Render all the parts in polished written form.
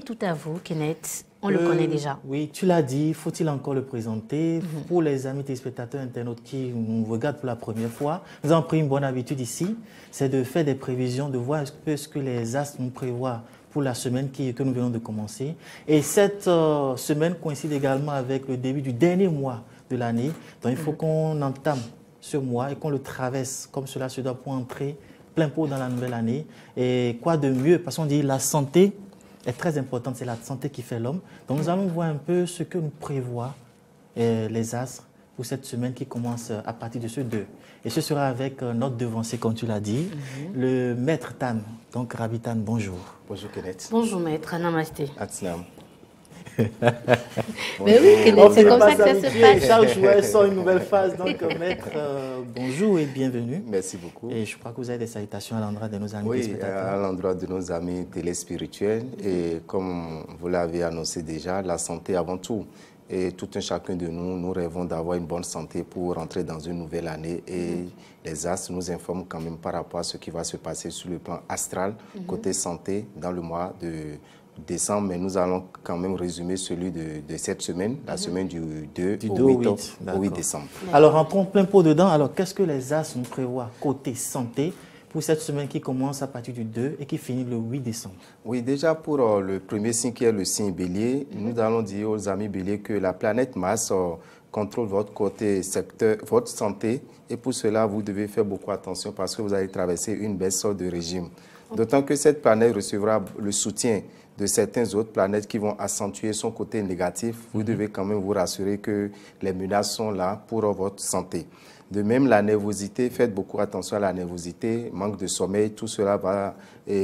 tout à vous, Kenneth? On le connaît déjà. Oui, tu l'as dit, faut-il encore le présenter? Pour les amis téléspectateurs internautes qui nous regardent pour la première fois, nous avons pris une bonne habitude ici, c'est de faire des prévisions, de voir un peu ce que les astres nous prévoient pour la semaine que nous venons de commencer. Et cette semaine coïncide également avec le début du dernier mois de l'année. Donc il faut qu'on entame ce mois et qu'on le traverse comme cela se doit pour entrer plein pot dans la nouvelle année. Et quoi de mieux? Parce qu'on dit la santé est très importante, c'est la santé qui fait l'homme. Donc nous allons voir un peu ce que nous prévoient les astres pour cette semaine qui commence à partir de ce 2. Et ce sera avec notre devancier, comme tu l'as dit, le maître Tan. Donc Rabbi Tan, bonjour. Bonjour Kenneth. Bonjour maître, namasté. Atnam. Mais oui, Kenneth, c'est comme ça que ça se passe. Chaque joueur sort une nouvelle phase. Donc maître, bonjour et bienvenue. Merci beaucoup. Et je crois que vous avez des salutations à l'endroit de nos amis téléspectateurs. Oui, à l'endroit de nos amis téléspirituels. Et comme vous l'avez annoncé déjà, la santé avant tout. Et tout un chacun de nous, nous rêvons d'avoir une bonne santé pour rentrer dans une nouvelle année. Et les astres nous informent quand même par rapport à ce qui va se passer sur le plan astral, côté santé, dans le mois de décembre. Mais nous allons quand même résumer celui de cette semaine, la semaine du 2 au 8 décembre. Alors, rentrons plein pot dedans. Alors, qu'est-ce que les astres nous prévoient côté santé pour cette semaine qui commence à partir du 2 et qui finit le 8 décembre? Oui, déjà pour le premier signe qui est le signe bélier, nous allons dire aux amis béliers que la planète Mars contrôle votre côté secteur, votre santé, et pour cela, vous devez faire beaucoup attention parce que vous allez traverser une baisse de régime. D'autant que cette planète recevra le soutien de certaines autres planètes qui vont accentuer son côté négatif. Vous devez quand même vous rassurer que les menaces sont là pour votre santé. De même, la nervosité, faites beaucoup attention à la nervosité, manque de sommeil, tout cela va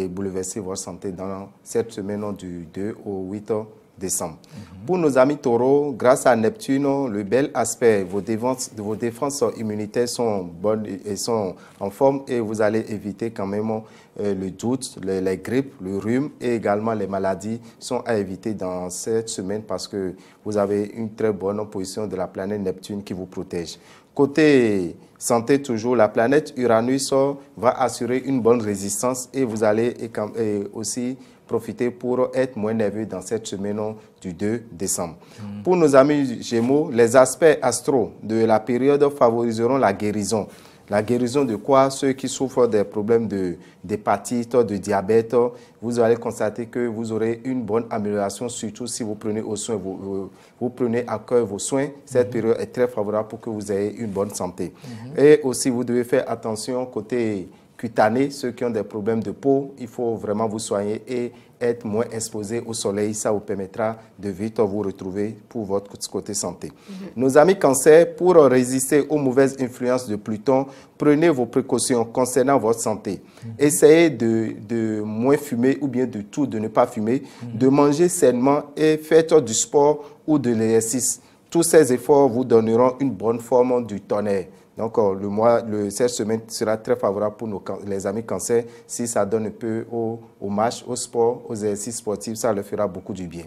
bouleverser votre santé dans cette semaine du 2 au 8 décembre. Pour nos amis taureaux, grâce à Neptune, le bel aspect, vos défenses immunitaires sont bonnes et sont en forme et vous allez éviter quand même le doute, les grippes, le rhume et également les maladies sont à éviter dans cette semaine parce que vous avez une très bonne position de la planète Neptune qui vous protège. Côté santé toujours, la planète Uranus va assurer une bonne résistance et vous allez aussi profiter pour être moins nerveux dans cette semaine du 2 décembre. Pour nos amis Gémeaux, les aspects astraux de la période favoriseront la guérison. La guérison de quoi? Ceux qui souffrent des problèmes d'hépatite, de diabète, vous allez constater que vous aurez une bonne amélioration, surtout si vous prenez au soin, vous prenez à cœur vos soins. Cette période est très favorable pour que vous ayez une bonne santé. Et aussi, vous devez faire attention côté cutané, ceux qui ont des problèmes de peau, il faut vraiment vous soigner et être moins exposé au soleil. Ça vous permettra de vite vous retrouver pour votre côté santé. Nos amis cancer, pour résister aux mauvaises influences de Pluton, prenez vos précautions concernant votre santé. Essayez de moins fumer ou bien de ne pas fumer, de manger sainement et faites du sport ou de l'exercice. Tous ces efforts vous donneront une bonne forme du tonnerre. Donc, cette semaine sera très favorable pour les amis cancer. Si ça donne un peu au match, au sport, aux exercices sportifs, ça leur fera beaucoup du bien.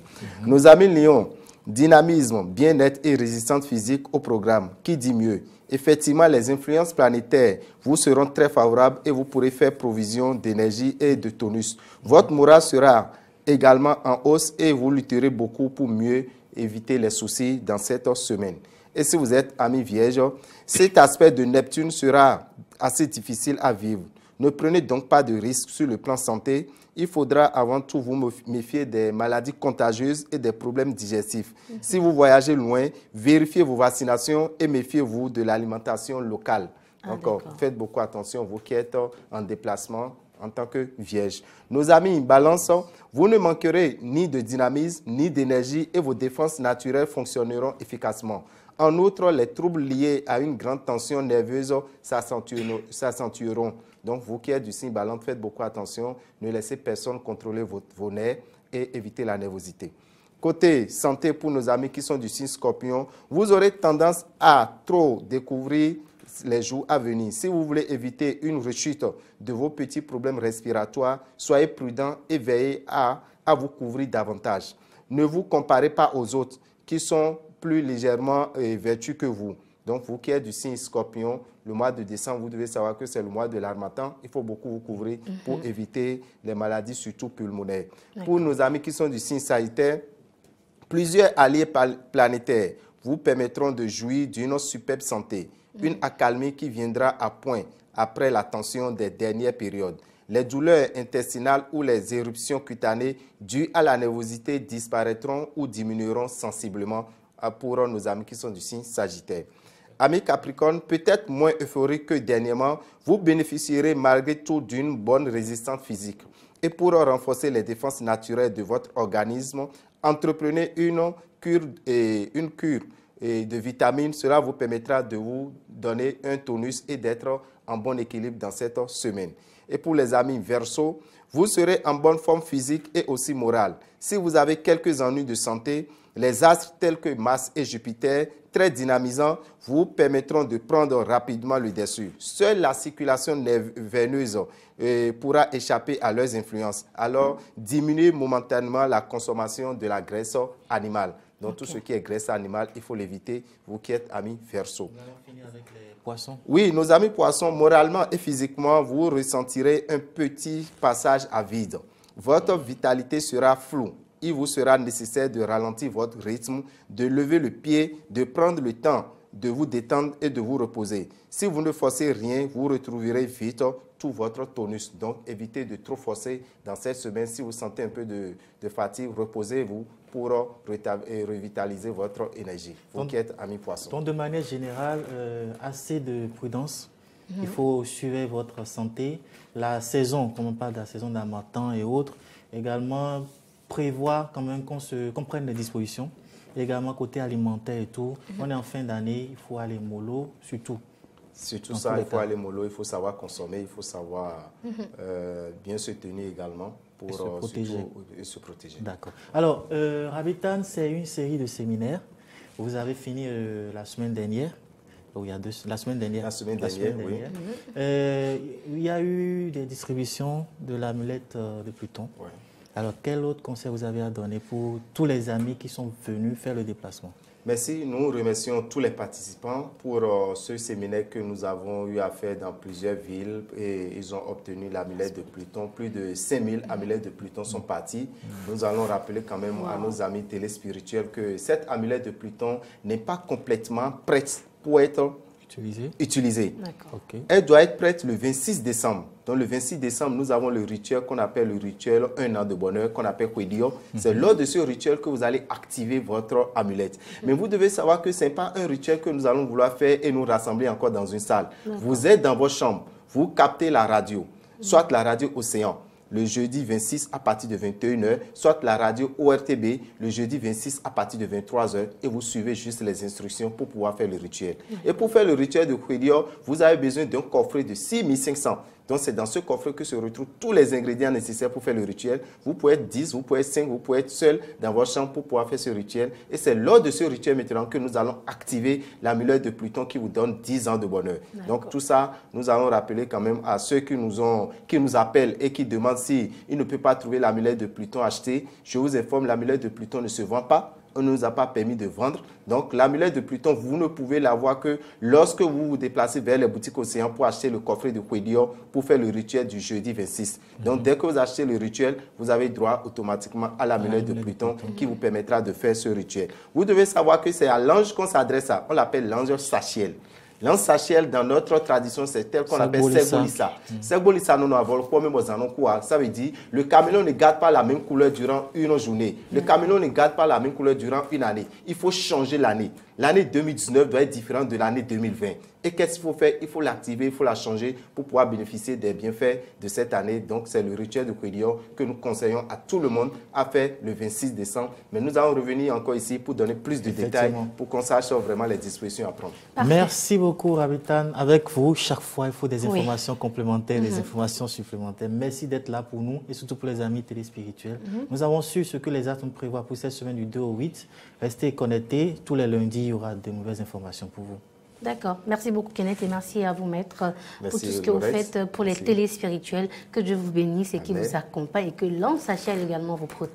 Nos amis lions, dynamisme, bien-être et résistance physique au programme. Qui dit mieux? Effectivement, les influences planétaires vous seront très favorables et vous pourrez faire provision d'énergie et de tonus. Votre morale sera également en hausse et vous lutterez beaucoup pour mieux éviter les soucis dans cette semaine. Et si vous êtes ami vierge, cet aspect de Neptune sera assez difficile à vivre. Ne prenez donc pas de risques sur le plan santé. Il faudra avant tout vous méfier des maladies contagieuses et des problèmes digestifs. Si vous voyagez loin, vérifiez vos vaccinations et méfiez-vous de l'alimentation locale. Donc, faites beaucoup attention, vous qui êtes en déplacement en tant que vierge. Nos amis balance, vous ne manquerez ni de dynamisme, ni d'énergie et vos défenses naturelles fonctionneront efficacement. En outre, les troubles liés à une grande tension nerveuse s'accentueront. Donc, vous qui êtes du signe balance, faites beaucoup attention. Ne laissez personne contrôler vos nerfs et évitez la nervosité. Côté santé, pour nos amis qui sont du signe scorpion, vous aurez tendance à trop découvrir les jours à venir. Si vous voulez éviter une rechute de vos petits problèmes respiratoires, soyez prudent et veillez à vous couvrir davantage. Ne vous comparez pas aux autres qui sont plus légèrement vertueux que vous. Donc, vous qui êtes du signe Scorpion, le mois de décembre, vous devez savoir que c'est le mois de l'harmattan. Il faut beaucoup vous couvrir pour éviter les maladies, surtout pulmonaires. Pour nos amis qui sont du signe Sagittaire, plusieurs alliés planétaires vous permettront de jouir d'une superbe santé, une accalmie qui viendra à point après la tension des dernières périodes. Les douleurs intestinales ou les éruptions cutanées dues à la nervosité disparaîtront ou diminueront sensiblement pour nos amis qui sont du signe Sagittaire. Amis Capricorne, peut-être moins euphorique que dernièrement, vous bénéficierez malgré tout d'une bonne résistance physique. Et pour renforcer les défenses naturelles de votre organisme, entreprenez une cure de vitamines. Cela vous permettra de vous donner un tonus et d'être en bon équilibre dans cette semaine. Et pour les amis Verseau, vous serez en bonne forme physique et aussi morale. Si vous avez quelques ennuis de santé, les astres tels que Mars et Jupiter, très dynamisants, vous permettront de prendre rapidement le dessus. Seule la circulation veineuse pourra échapper à leurs influences. Alors, diminuez momentanément la consommation de la graisse animale. Donc, tout ce qui est graisse animale, il faut l'éviter, vous qui êtes amis Verseau. Nous allons finir avec les poissons. Oui, nos amis poissons, moralement et physiquement, vous ressentirez un petit passage à vide. Votre vitalité sera floue. Il vous sera nécessaire de ralentir votre rythme, de lever le pied, de prendre le temps de vous détendre et de vous reposer. Si vous ne forcez rien, vous retrouverez vite tout votre tonus. Donc, évitez de trop forcer dans cette semaine. Si vous sentez un peu de fatigue, reposez-vous pour revitaliser votre énergie. Vous qui êtes amis poissons. Donc, de manière générale, assez de prudence. Il faut suivre votre santé. La saison, comme on parle de la saison d'harmattan et autres, également prévoir quand même qu'on prenne les dispositions. Également côté alimentaire et tout. On est en fin d'année, il faut aller mollo, surtout. Surtout ça, il faut aller mollo, il faut savoir consommer, il faut savoir bien se tenir également pour se protéger. D'accord. Alors, Rabitan, c'est une série de séminaires. Vous avez fini la semaine dernière. La semaine dernière. Oui. Il y a eu des distributions de l'amulette de Pluton. Ouais. Alors, quel autre conseil vous avez à donner pour tous les amis qui sont venus faire le déplacement? Merci. Nous remercions tous les participants pour ce séminaire que nous avons eu à faire dans plusieurs villes et ils ont obtenu l'amulette de Pluton. Plus de 5000 amulettes de Pluton sont parties. Nous allons rappeler quand même à nos amis téléspirituels que cette amulette de Pluton n'est pas complètement prête pour être utilisée. Okay. Elle doit être prête le 26 décembre. Donc le 26 décembre, nous avons le rituel qu'on appelle le rituel 1 an de bonheur, qu'on appelle Kwedio. C'est lors de ce rituel que vous allez activer votre amulette. Mais vous devez savoir que ce n'est pas un rituel que nous allons vouloir faire et nous rassembler encore dans une salle. Vous êtes dans votre chambre, vous captez la radio, soit la radio Océan, le jeudi 26 à partir de 21h, soit la radio ORTB le jeudi 26 à partir de 23h et vous suivez juste les instructions pour pouvoir faire le rituel. Et pour faire le rituel de Kwedio, vous avez besoin d'un coffret de 6500. Donc, c'est dans ce coffret que se retrouvent tous les ingrédients nécessaires pour faire le rituel. Vous pouvez être 10, vous pouvez être 5, vous pouvez être seul dans votre chambre pour pouvoir faire ce rituel. Et c'est lors de ce rituel maintenant que nous allons activer l'amulette de Pluton qui vous donne 10 ans de bonheur. Donc, tout ça, nous allons rappeler quand même à ceux qui nous appellent et qui demandent s'ils ne peuvent pas trouver l'amulette de Pluton achetée. Je vous informe, l'amulette de Pluton ne se vend pas. On ne nous a pas permis de vendre. Donc, l'amulette de Pluton, vous ne pouvez l'avoir que lorsque vous vous déplacez vers les boutiques Océan pour acheter le coffret de Kwedio pour faire le rituel du jeudi 26. Donc, dès que vous achetez le rituel, vous avez droit automatiquement à l'amulette de Pluton qui vous permettra de faire ce rituel. Vous devez savoir que c'est à l'ange qu'on s'adresse à. On l'appelle l'ange Sachiel. L'ange Sachiel, dans notre tradition, c'est tel qu'on appelle Segbolissa. Segbolissa, nous avons ça veut dire le caméléon ne garde pas la même couleur durant une journée. Le caméléon ne garde pas la même couleur durant une année. Il faut changer l'année. L'année 2019 doit être différente de l'année 2020. Et qu'est-ce qu'il faut faire? Il faut l'activer, il faut la changer pour pouvoir bénéficier des bienfaits de cette année. Donc, c'est le rituel de Kwedio que nous conseillons à tout le monde à faire le 26 décembre. Mais nous allons revenir encore ici pour donner plus de détails pour qu'on sache vraiment les dispositions à prendre. Parfait. Merci beaucoup, Rabitan. Avec vous, chaque fois, il faut des informations complémentaires, des informations supplémentaires. Merci d'être là pour nous et surtout pour les amis téléspirituels. Nous avons su ce que les astres prévoient pour cette semaine du 2 au 8. Restez connectés. Tous les lundis, il y aura de nouvelles informations pour vous. D'accord. Merci beaucoup, Kenneth, et merci à vous, Maître, pour tout ce que vous faites pour les téléspirituels. Que Dieu vous bénisse et qu'il vous accompagne et que l'ange Sachiel également vous protège.